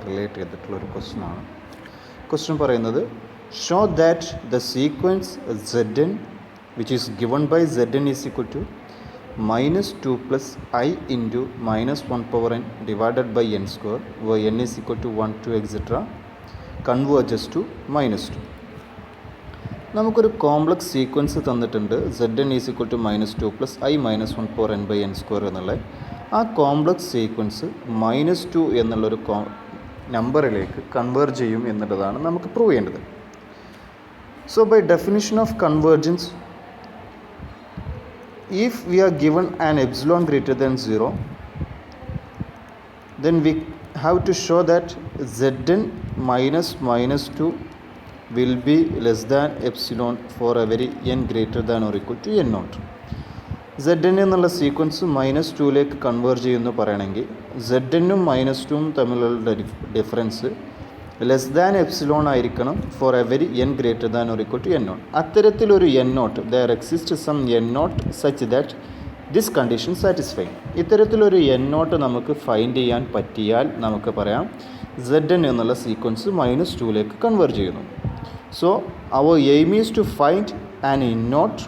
Relate ചെയ്തിട്ടുള്ളൊരു ക്വസ്റ്റ്യനാണ്. Question പറയുന്നത് show that the sequence Z n which is given by Z n is equal to -2 + I into -1 power n divided by n square where n is equal to 1, 2 etc. converges to -2. നമുക്കൊരു complex sequence തന്നിട്ടുണ്ട് Z n is equal to -2 + I -1 power n by n square എന്നുള്ള ആ complex sequence -2 എന്നുള്ളൊരു നമ്പറിലേക്ക് converge ചെയ്യും എന്നുള്ളതാണ് നമുക്ക് prove ചെയ്യേണ്ടത്. So by definition of convergence, if we are given an epsilon greater than 0, then we have to show that Zn minus -2 will be less than epsilon for every n greater than or equal to n naught. Zn എന്നുള്ള sequence -2ലേക്ക് converge ചെയ്യുമെന്ന് പറയണമെങ്കിൽ Zn-ഉം -2-ഉം തമ്മിലുള്ള difference less than epsilon ആയിരിക്കണം for every n greater than or equal to n naught. അത്തരത്തിലൊരു n naught, there exist some n naught such that this condition satisfy. ഇത്തരത്തിലൊരു n naught നമുക്ക് ഫൈൻഡ് ചെയ്യാൻ പറ്റിയാൽ നമുക്ക് പറയാം Zn എന്നുള്ള സീക്വൻസ് -2ലേക്ക് കൺവേർജ് ചെയ്യുന്നു. So our aim is to find an n naught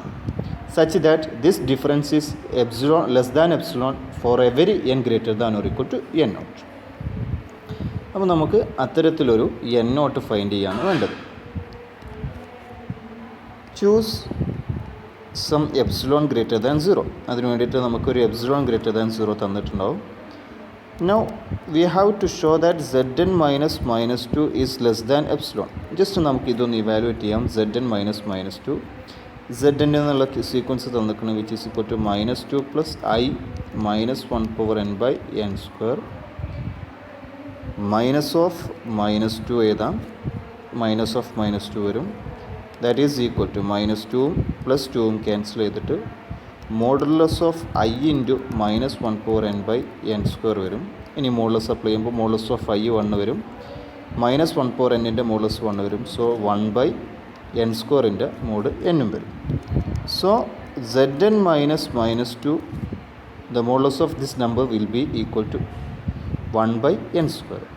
such that this difference is epsilon less than epsilon for every n greater than or equal to n naught. അപ്പോൾ നമുക്ക് അത്തരത്തിലൊരു n naught find ചെയ്യാണ് വേണ്ടത്. Choose some epsilon greater than 0. അതിന് വേണ്ടിയിട്ട് നമുക്കൊരു epsilon greater than 0 തന്നിട്ടുണ്ടാവും. Now we have to show that Zn minus -2 is less than epsilon. Just നമുക്ക് ഇതൊന്ന് ഇവാലുവേറ്റ് ചെയ്യാം. Zn മൈനസ് -2, Zn എന്നുള്ള സീക്വൻസ് തന്നിരിക്കണം which is equal to -2 + I -1 power n by n square. Minus of -2 എഴുതാം, minus of -2 വരും. That is equal to -2ഉം +2ഉം cancel ചെയ്തിട്ട് modulus of I into -1 power n by n square വരും. ഇനി modulus apply ചെയ്യുമ്പോൾ modulus of I 1 വരും, -1 power n-ൻ്റെ modulus 1 വരും. So 1/n square-ൻ്റെ mode n-ഉം വരും. So Zn minus -2, the modulus of this number will be equal to 1/n square.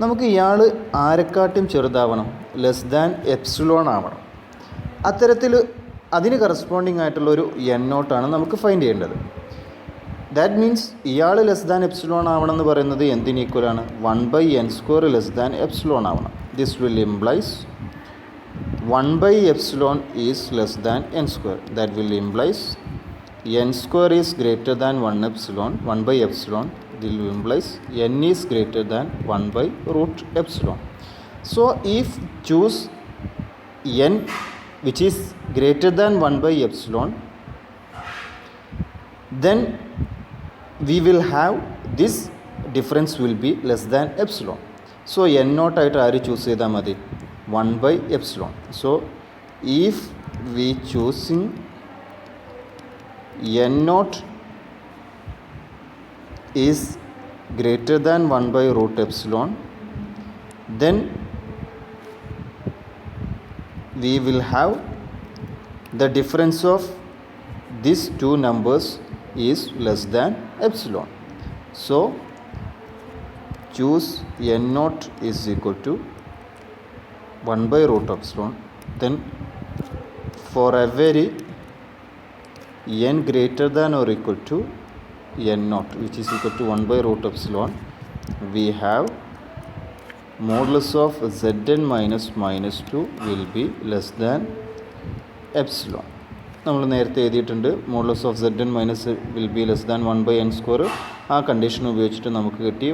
നമുക്ക് ഇയാൾ ആരെക്കാട്ടും ചെറുതാവണം, less than epsilon ആവണം. അത്തരത്തിൽ അതിന് കറസ്പോണ്ടിങ് ആയിട്ടുള്ളൊരു n naught ആണ് നമുക്ക് ഫൈൻഡ് ചെയ്യേണ്ടത്. ദാറ്റ് മീൻസ് ഇയാൾ ലെസ് ദാൻ എപ്സിലോൺ ആവണം എന്ന് പറയുന്നത് എന്തിന് ഈക്വലാണ്? 1/n square less than epsilon ആവണം. This will implies 1/epsilon is less than n square. That will implies n square is greater than 1 epsilon. 1/epsilon will implies n is greater than 1/√epsilon. So if choose n which is greater than 1/epsilon, then we will have this difference will be less than epsilon. So n naught ആയിട്ട് ആര് choose ചെയ്താൽ മതി? 1/epsilon. So if we choosing n naught is greater than 1/√epsilon, then we will have the difference of these two numbers is less than epsilon. So choose n naught is equal to 1/√epsilon. Then for every n greater than or equal to n naught which is equal to 1/√epsilon, we have modulus of Zn minus -2 will be less than epsilon. നമ്മൾ നേരത്തെ എഴുതിയിട്ടുണ്ട് modulus of Zn minus will be less than 1/n square. ആ condition ഉപയോഗിച്ചിട്ട് നമുക്ക് കിട്ടി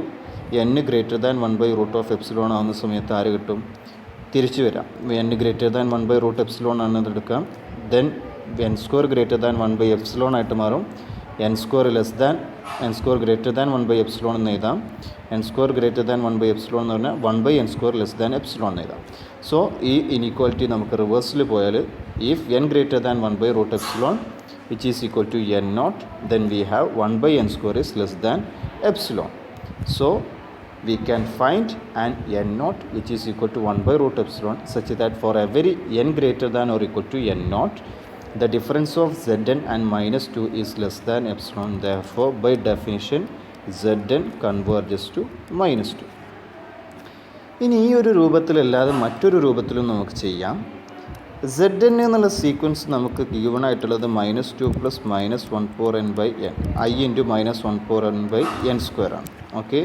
n greater than 1/√epsilon ആവുന്ന സമയത്ത് ആര് കിട്ടും? തിരിച്ചു വരാം. n ഗ്രേറ്റർ ദാൻ 1/√epsilon ആണെന്ന് എടുക്കാം. Then n square greater than 1/epsilon ആയിട്ട് മാറും. n square less than n square greater than 1/epsilon എന്ന് എഴുതാം. n square greater than 1/epsilon എന്ന് പറഞ്ഞാൽ 1/n square less than epsilon എന്ന് എഴുതാം. സോ ഈ ഇനീക്വാലിറ്റി നമുക്ക് റിവേഴ്സിൽ പോയാൽ if n greater than 1/√epsilon which is equal to n naught, then we have 1/n square is less than epsilon. So we can find an n naught which is equal to 1/√epsilon such that for every n greater than or equal to n naught, the difference of Zn and -2 is less than epsilon. Therefore by definition Zn converges to minus 2. ഇനി ഈ ഒരു രൂപത്തിലല്ലാതെ മറ്റൊരു രൂപത്തിലും നമുക്ക് ചെയ്യാം. Zn എന്നുള്ള sequence നമുക്ക് given ആയിട്ടുള്ളത് -2 plus -1/n I into -1/n² ആണ്. Okay,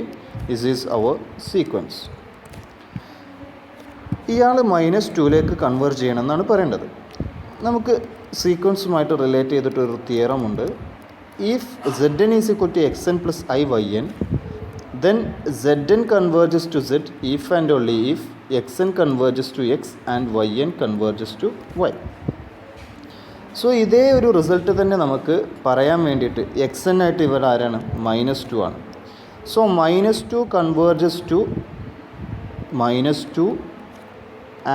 this is our sequence. ഇയാൾ -2ലേക്ക് കൺവേർട്ട് ചെയ്യണമെന്നാണ് പറയേണ്ടത്. നമുക്ക് സീക്വൻസുമായിട്ട് റിലേറ്റ് ചെയ്തിട്ടൊരു തിയറം ഉണ്ട്. If Zn is equal to xn plus I/yn, then Zn converges to Z if and only if xn converges to x and yn converges to y. So ഇതേ ഒരു റിസൾട്ട് തന്നെ നമുക്ക് പറയാൻ വേണ്ടിയിട്ട് xn ആയിട്ട് ഇവിടെ ആരാണ്? -2 ആണ്. So -2 converges to -2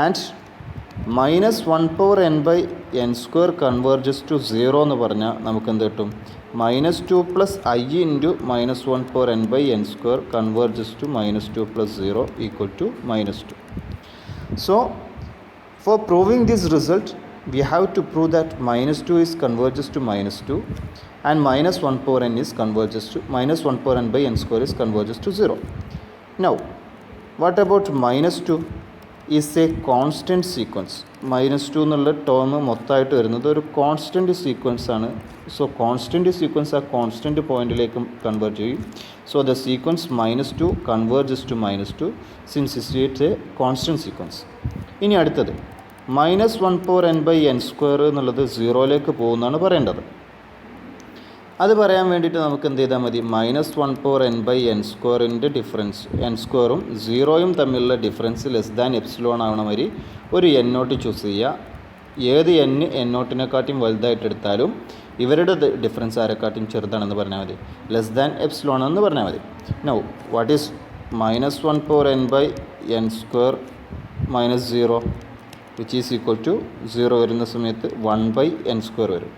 and -1/n/n² converges to 0 എന്ന് പറഞ്ഞാൽ നമുക്ക് എന്ത് കിട്ടും? -2 plus I into -1/n/n² converges to -2 plus 0 equal to -2. So for proving this result, we have to prove that -2 is converges to -2 and -1/n is converges to -1/n/n² is converges to 0. Now what about -2? is a constant sequence. -2 എന്നുള്ള term മൊത്തമായിട്ട് വരുന്നത് ഒരു constant sequence ആണ്. So constant sequence ആ constant പോയിന്റിലേക്ക് convert ചെയ്യും. So the sequence -2 converges to -2 since it's a constant sequence. ഇനി അടുത്തത് -1/n/n² എന്നുള്ളത് 0ലേക്ക് പോകുന്നതാണ് പറയേണ്ടത്. അത് പറയാൻ വേണ്ടിയിട്ട് നമുക്ക് എന്ത് ചെയ്താൽ മതി? -1/n/n² ഡിഫറൻസ്, n²ഉം 0യും തമ്മിലുള്ള ഡിഫറൻസ് ലെസ് ദാൻ എപ്സിലോൺ ആവണ മാതിരി ഒരു n0 ചൂസ് ചെയ്യുക. ഏത് n0-നെക്കാട്ടിയും വലുതായിട്ട് എടുത്താലും ഇവരുടെ ഡിഫറൻസ് ആരെക്കാട്ടിയും ചെറുതാണെന്ന് പറഞ്ഞാൽ മതി. ലെസ് ദാൻ എപ്സിലോൺ എന്ന് പറഞ്ഞാൽ മതി. Now what is -1/n/n² -0 which is equal to 0 വരുന്ന സമയത്ത് 1/n² വരും.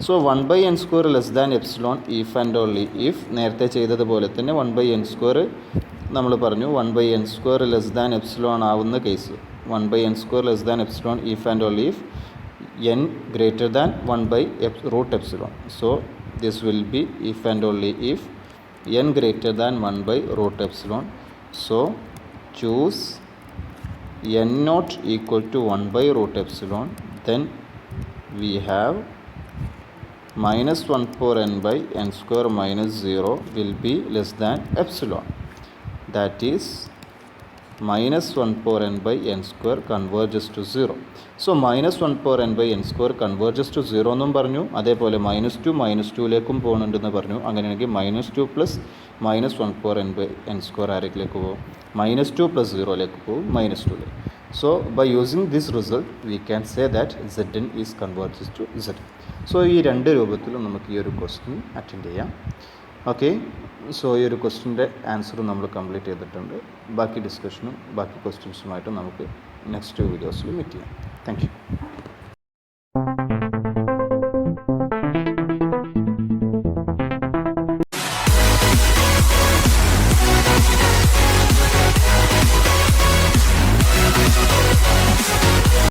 So 1/n² less than epsilon if and only if നേരത്തെ ചെയ്തതുപോലെ തന്നെ 1/n² നമ്മൾ പറഞ്ഞു 1/n² ലെസ് ദാൻ എപ്സിലോൺ ആവുന്ന case 1/n² less than epsilon if and only if n greater than 1/√epsilon. So this will be if and only if n greater than 1/√epsilon. So choose n0 equal to 1/√epsilon. Then we have -1/n/n² minus 0 will be less than epsilon. That is -1/n/n² converges to 0. So -1/n/n² converges to 0 എന്നും പറഞ്ഞു. അതേപോലെ -2ലേക്കും പോകുന്നുണ്ടെന്ന് പറഞ്ഞു. അങ്ങനെയാണെങ്കിൽ -2 plus -1/n/n² ആരേക്കിലേക്ക് പോകും? -2 plus 0ലേക്ക് പോകും, -2. So by using this result we can say that Zn is converges to Z. So ഈ രണ്ട് രൂപത്തിലും നമുക്ക് ഈ ഒരു ക്വസ്റ്റ്യൻ അറ്റൻഡ് ചെയ്യാം. ഓക്കെ, സോ ഈ ഒരു ക്വസ്റ്റ്യൻ്റെ ആൻസറും നമ്മൾ കംപ്ലീറ്റ് ചെയ്തിട്ടുണ്ട്. ബാക്കി ഡിസ്കഷനും ബാക്കി ക്വസ്റ്റ്യൻസുമായിട്ട് നമുക്ക് നെക്സ്റ്റ് വീഡിയോസിൽ മീറ്റ് ചെയ്യാം. Thank you.